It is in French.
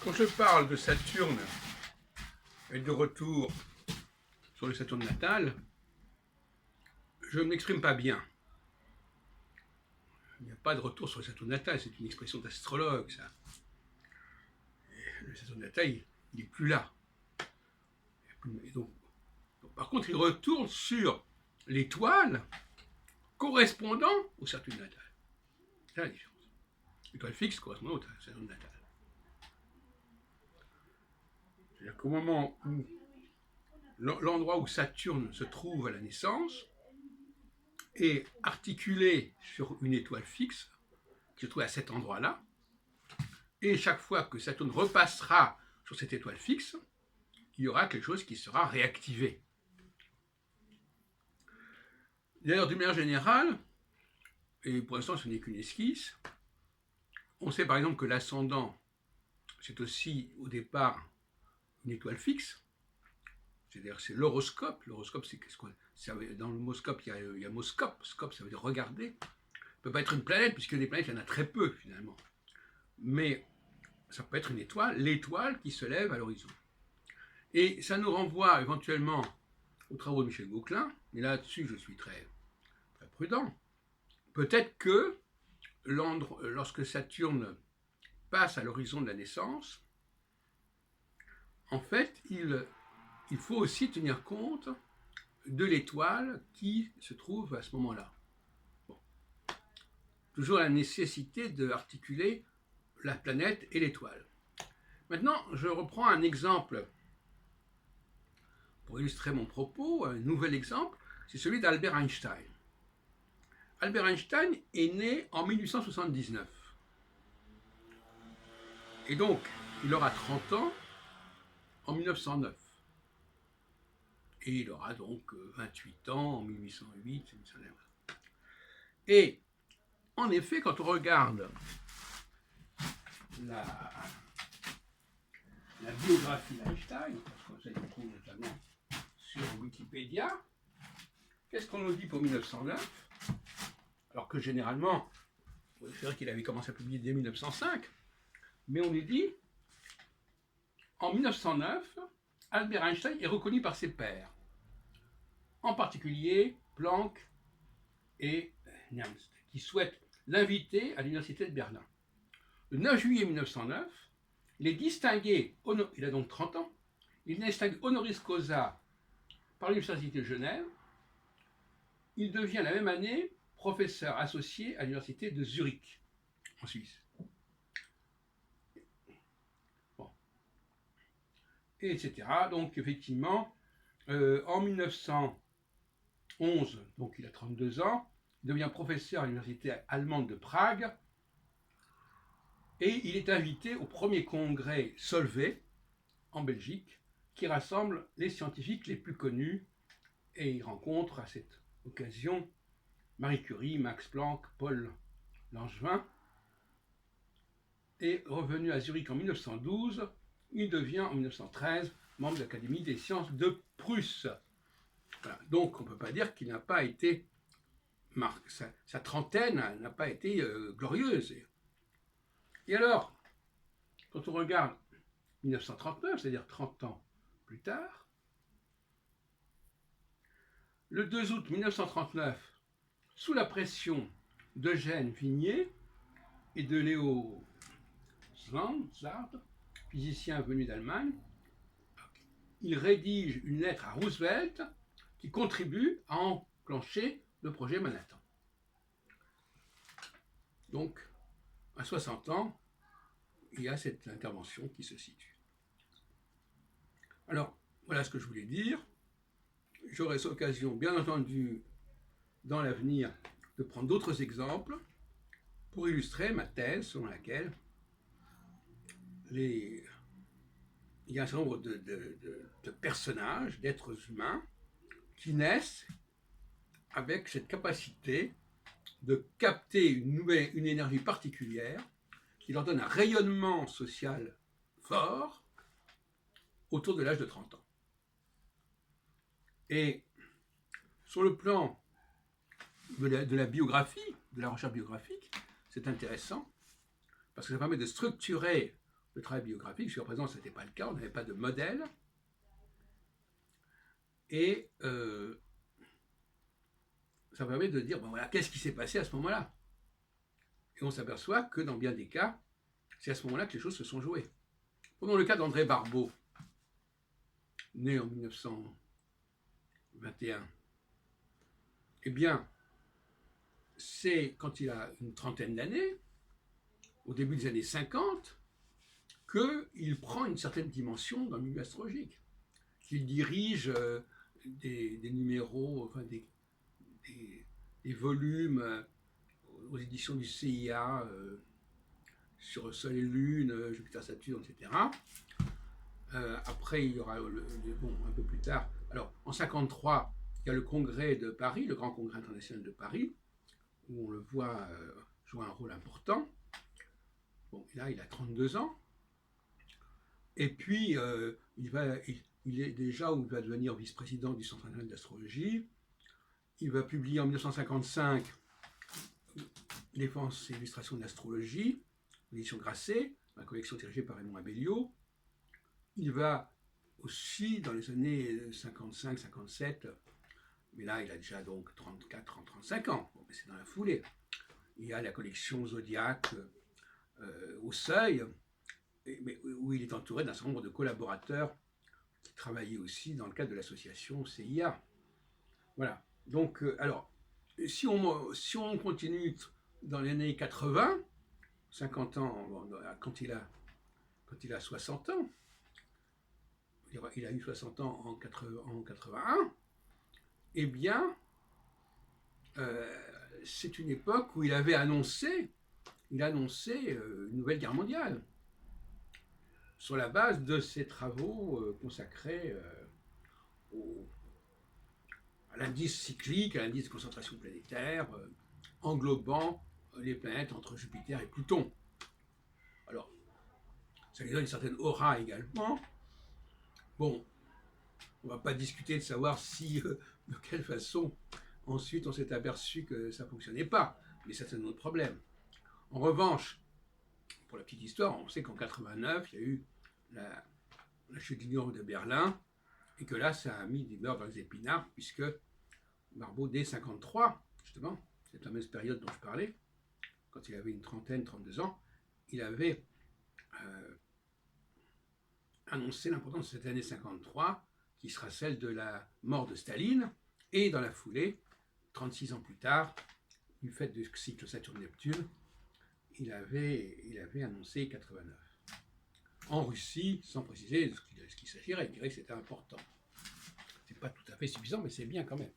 Quand je parle de Saturne et de retour sur le Saturne natal, je ne m'exprime pas bien. Il n'y a pas de retour sur le Saturne natal, c'est une expression d'astrologue, ça. Et le Saturne natal, il n'est plus là. Et donc, par contre, il retourne sur l'étoile correspondant au Saturne natal. C'est la différence. L'étoile fixe correspondant au Saturne natal. C'est-à-dire qu'au moment où l'endroit où Saturne se trouve à la naissance est articulé sur une étoile fixe qui se trouve à cet endroit-là, et chaque fois que Saturne repassera sur cette étoile fixe, il y aura quelque chose qui sera réactivé. D'ailleurs, d'une manière générale, et pour l'instant ce n'est qu'une esquisse, on sait par exemple que l'ascendant, c'est aussi au départ une étoile fixe, c'est-à-dire c'est l'horoscope. L'horoscope, c'est qu'est-ce qu'on... Dans le mot scope, il y a mot scope. Scope, ça veut dire regarder. Ça ne peut pas être une planète, puisque les planètes, il y en a très peu finalement. Mais ça peut être une étoile, l'étoile qui se lève à l'horizon. Et ça nous renvoie éventuellement aux travaux de Michel Gauquelin, mais là-dessus, je suis très, très prudent. Peut-être que lorsque Saturne passe à l'horizon de la naissance, en fait, il faut aussi tenir compte de l'étoile qui se trouve à ce moment-là. Bon. Toujours la nécessité d'articuler la planète et l'étoile. Maintenant, je reprends un exemple pour illustrer mon propos, un nouvel exemple, c'est celui d'Albert Einstein. Albert Einstein est né en 1879. Et donc, il aura 30 ans en 1909. Et il aura donc 28 ans en 1808. Et en effet, quand on regarde la biographie d'Einstein, parce que ça se trouve notamment sur Wikipédia, qu'est-ce qu'on nous dit pour 1909? Alors que généralement, c'est vrai qu'il avait commencé à publier dès 1905, mais on nous dit, en 1909, Albert Einstein est reconnu par ses pairs, en particulier Planck et Nernst, qui souhaitent l'inviter à l'université de Berlin. Le 9 juillet 1909, il est distingué, il a donc 30 ans, il est distingué honoris causa par l'université de Genève. Il devient la même année professeur associé à l'université de Zurich, en Suisse. Bon. Et etc. Donc effectivement, en 1911, donc il a 32 ans, il devient professeur à l'université allemande de Prague, et il est invité au premier congrès Solvay, en Belgique, qui rassemble les scientifiques les plus connus, et il rencontre à cette occasion Marie Curie, Max Planck, Paul Langevin. Et revenu à Zurich en 1912, il devient en 1913 membre de l'Académie des sciences de Prusse. Voilà. Donc on ne peut pas dire qu'il n'a pas été, sa trentaine n'a pas été glorieuse. Et alors, quand on regarde 1939, c'est-à-dire 30 ans plus tard, le 2 août 1939, sous la pression d'Eugène Vignier et de Léo Szilard, physicien venu d'Allemagne, il rédige une lettre à Roosevelt qui contribue à enclencher le projet Manhattan. Donc, à 60 ans, il y a cette intervention qui se situe. Alors, voilà ce que je voulais dire. J'aurai cette occasion, bien entendu, dans l'avenir, de prendre d'autres exemples pour illustrer ma thèse selon laquelle il y a un certain nombre de personnages, d'êtres humains, qui naissent avec cette capacité de capter une énergie particulière qui leur donne un rayonnement social fort autour de l'âge de 30 ans. Et sur le plan de la biographie, de la recherche biographique, c'est intéressant parce que ça permet de structurer de travail biographique. Jusqu'à présent, ce n'était pas le cas, on n'avait pas de modèle. Et ça permet de dire, bon voilà, qu'est-ce qui s'est passé à ce moment-là? Et on s'aperçoit que dans bien des cas, c'est à ce moment-là que les choses se sont jouées. Prenons le cas d'André Barbeau, né en 1921. Eh bien, c'est quand il a une trentaine d'années, au début des années 50, qu'il prend une certaine dimension dans le milieu astrologique, qu'il dirige des numéros, enfin des volumes aux éditions du CIA sur Sol et Lune, Jupiter, Saturne, etc. Après, il y aura, un peu plus tard, alors en 53, il y a le congrès de Paris, le grand congrès international de Paris, où on le voit jouer un rôle important. Bon, là, il a 32 ans. Et puis, il est déjà, où il va devenir vice-président du Centre national d'astrologie. Il va publier en 1955 Défense et illustration de l'astrologie, l'édition Grasset, la collection dirigée par Raymond Abellio. Il va aussi, dans les années 55-57, mais là, il a déjà donc 34, 35 ans, bon, mais c'est dans la foulée. Il y a la collection Zodiac au Seuil, où il est entouré d'un certain nombre de collaborateurs qui travaillaient aussi dans le cadre de l'association CIA. Voilà. Donc, alors, si on continue dans les années 80, 50 ans, bon, quand il a 60 ans, il a eu 60 ans en 81, eh bien, c'est une époque où il avait annoncé une nouvelle guerre mondiale sur la base de ses travaux consacrés à l'indice cyclique, à l'indice de concentration planétaire, englobant les planètes entre Jupiter et Pluton. Alors, ça lui donne une certaine aura également. Bon, on ne va pas discuter de savoir de quelle façon, ensuite on s'est aperçu que ça ne fonctionnait pas, mais ça c'est un autre problème. En revanche, pour la petite histoire, on sait qu'en 89, il y a eu la chute du mur de Berlin, et que là, ça a mis des beurres dans les épinards, puisque Barbeau, dès 53, justement, cette fameuse période dont je parlais, quand il avait une trentaine, 32 ans, il avait annoncé l'importance de cette année 53, qui sera celle de la mort de Staline, et dans la foulée, 36 ans plus tard, du fait du cycle Saturne-Neptune, il avait annoncé 89. En Russie, sans préciser de ce qu'il s'agirait, il dirait que c'était important. C'est pas tout à fait suffisant, mais c'est bien quand même.